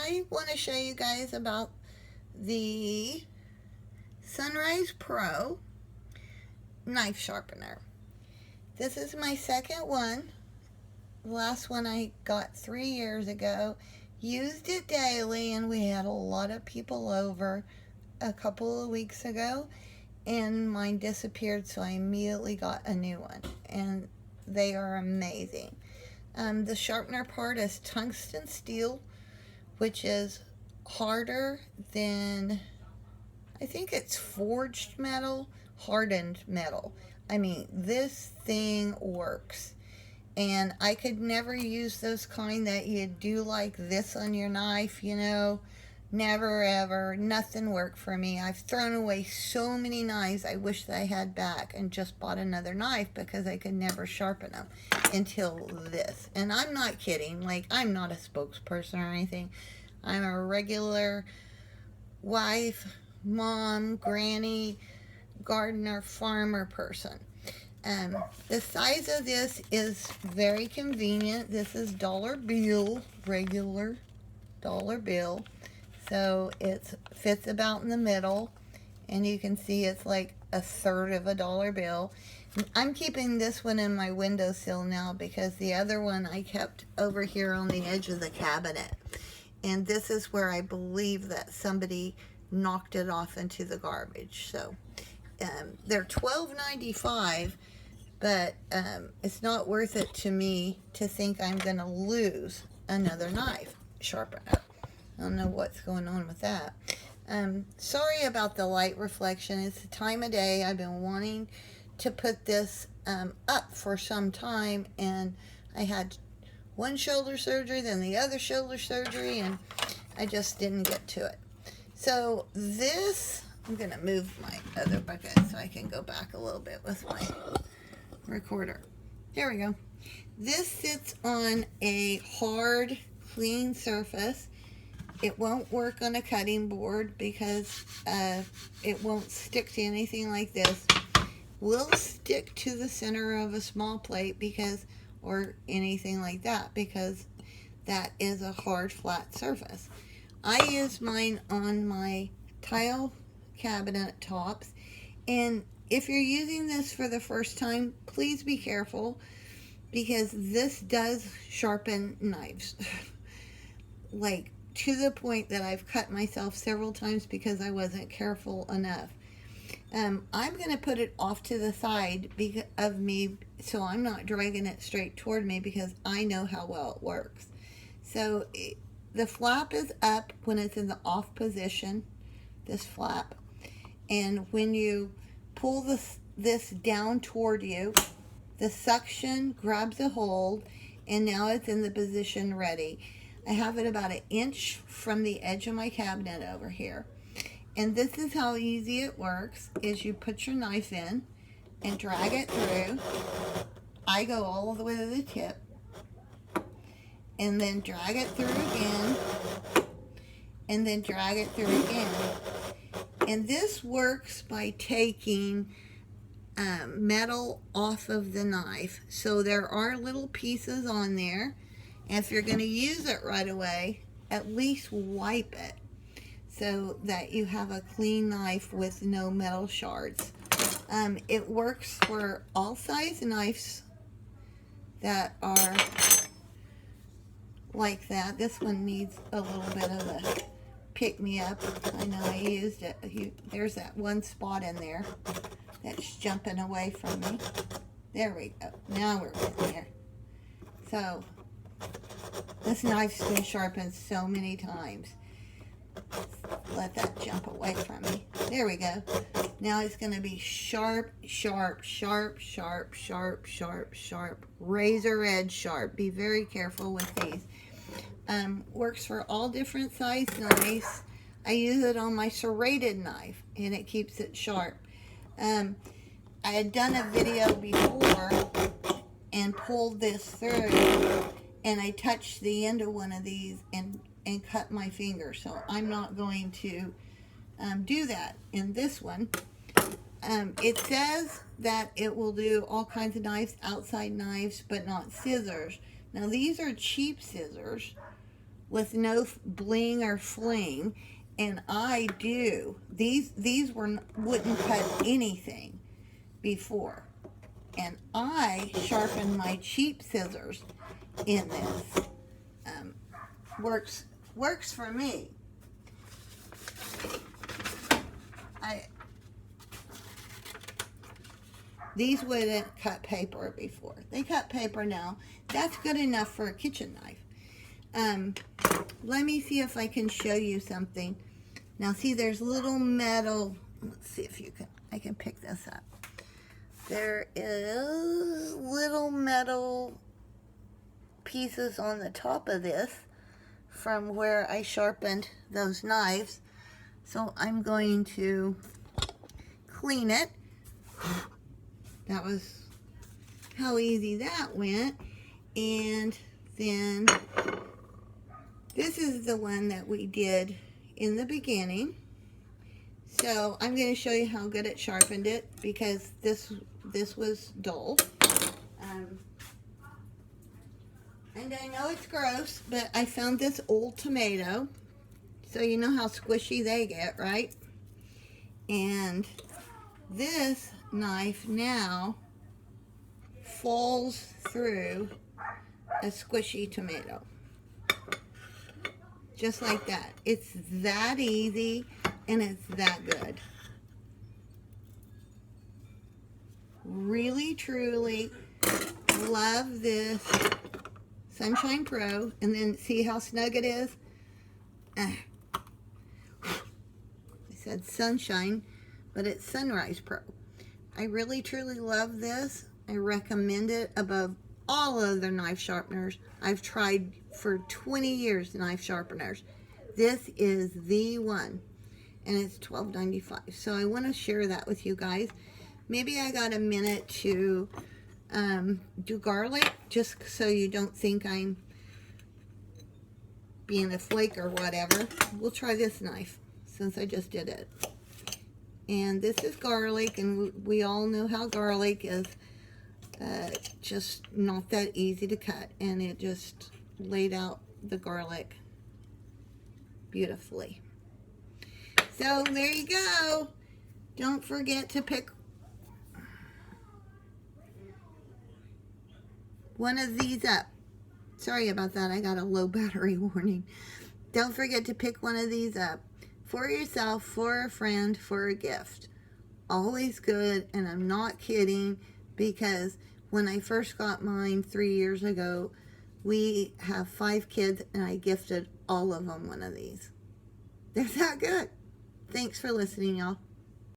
I want to show you guys about the Sunrise Pro knife sharpener. This is my second one. The last one I got 3 years ago. Used it daily, and we had a lot of people over a couple of weeks ago, and mine disappeared, so I immediately got a new one, and they are amazing. The sharpener part is tungsten steel, which is harder than, I think it's forged metal, hardened metal. I mean, this thing works. And I could never use those kind that you do like this on your knife, you know. Never ever. Nothing worked for me. I've thrown away so many knives I wish that I had back and just bought another knife because I could never sharpen them until this. And I'm not kidding. Like, I'm not a spokesperson or anything. I'm a regular wife, mom, granny, gardener, farmer person. The size of this is very convenient. This is dollar bill, regular dollar bill. So it fits about in the middle. And you can see it's like a third of a dollar bill. I'm keeping this one in my windowsill now because the other one I kept over here on the edge of the cabinet. And this is where I believe that somebody knocked it off into the garbage. So they're $12.95. But it's not worth it to me to think I'm going to lose another knife sharpener. I don't know what's going on with that. Sorry about the light reflection. It's the time of day. I've been wanting to put this up for some time, and I had one shoulder surgery, then the other shoulder surgery, and I just didn't get to it. So this, I'm going to move my other bucket so I can go back a little bit with my recorder. There we go. This sits on a hard, clean surface. It won't work on a cutting board because it won't stick to anything like this. Will stick to the center of a small plate because, or anything like that, because that is a hard, flat surface. I use mine on my tile cabinet tops, and if you're using this for the first time, please be careful because this does sharpen knives. Like, to the point that I've cut myself several times because I wasn't careful enough. I'm going to put it off to the side of me so I'm not dragging it straight toward me because I know how well it works. So the flap is up when it's in the off position, this flap. And when you pull this down toward you, the suction grabs a hold, and now it's in the position ready. I have it about 1 inch from the edge of my cabinet over here. And this is how easy it works, is you put your knife in and drag it through. I go all the way to the tip, and then drag it through again, and then drag it through again. And this works by taking metal off of the knife. So there are little pieces on there. And if you're going to use it right away, at least wipe it so that you have a clean knife with no metal shards. It works for all size knives that are like that. This one needs a little bit of a pick-me-up. I know I used it. There's that one spot in there that's jumping away from me. There we go. Now we're getting there. So this knife's been sharpened so many times. Let that jump away from me. There we go. Now it's going to be sharp, sharp, sharp, sharp, sharp, sharp, sharp, razor edge sharp. Be very careful with these. Works for all different size knives. I use it on my serrated knife, and it keeps it sharp. I had done a video before and pulled this through, and I touched the end of one of these and cut my finger. So I'm not going to do that in this one. It says that it will do all kinds of knives, outside knives, but not scissors. Now these are cheap scissors. with no bling or fling, and I do. These wouldn't cut anything before, and I sharpen my cheap scissors in this. Works for me. These wouldn't cut paper before. They cut paper now. That's good enough for a kitchen knife. Let me see if I can show you something. Now see, there's little metal, let's see if I can pick this up. There is little metal pieces on the top of this from where I sharpened those knives. So I'm going to clean it. That was how easy that went. And then this is the one that we did in the beginning. So I'm going to show you how good it sharpened it, because this was dull. And I know it's gross, but I found this old tomato. So you know how squishy they get, right? And this knife now falls through a squishy tomato. Just like that. It's that easy, and it's that good. Really, truly love this Sunshine Pro. And then see how snug it is? I said Sunshine, but it's Sunrise Pro. I really, truly love this. I recommend it above all other knife sharpeners. I've tried for 20 years knife sharpeners. This is the one, and it's $12.95. So I want to share that with you guys. Maybe I got a minute to do garlic, just so you don't think I'm being a flake or whatever. We'll try this knife since I just did it. And this is garlic, and we all know how garlic is just not that easy to cut, and it just laid out the garlic beautifully. So there you go. Don't forget to pick one of these up. Sorry about that, I got a low battery warning. Don't forget to pick one of these up for yourself, for a friend, for a gift. Always good, and I'm not kidding, because when I first got mine 3 years ago, we have 5 kids, and I gifted all of them one of these. They're that good. Thanks for listening, y'all.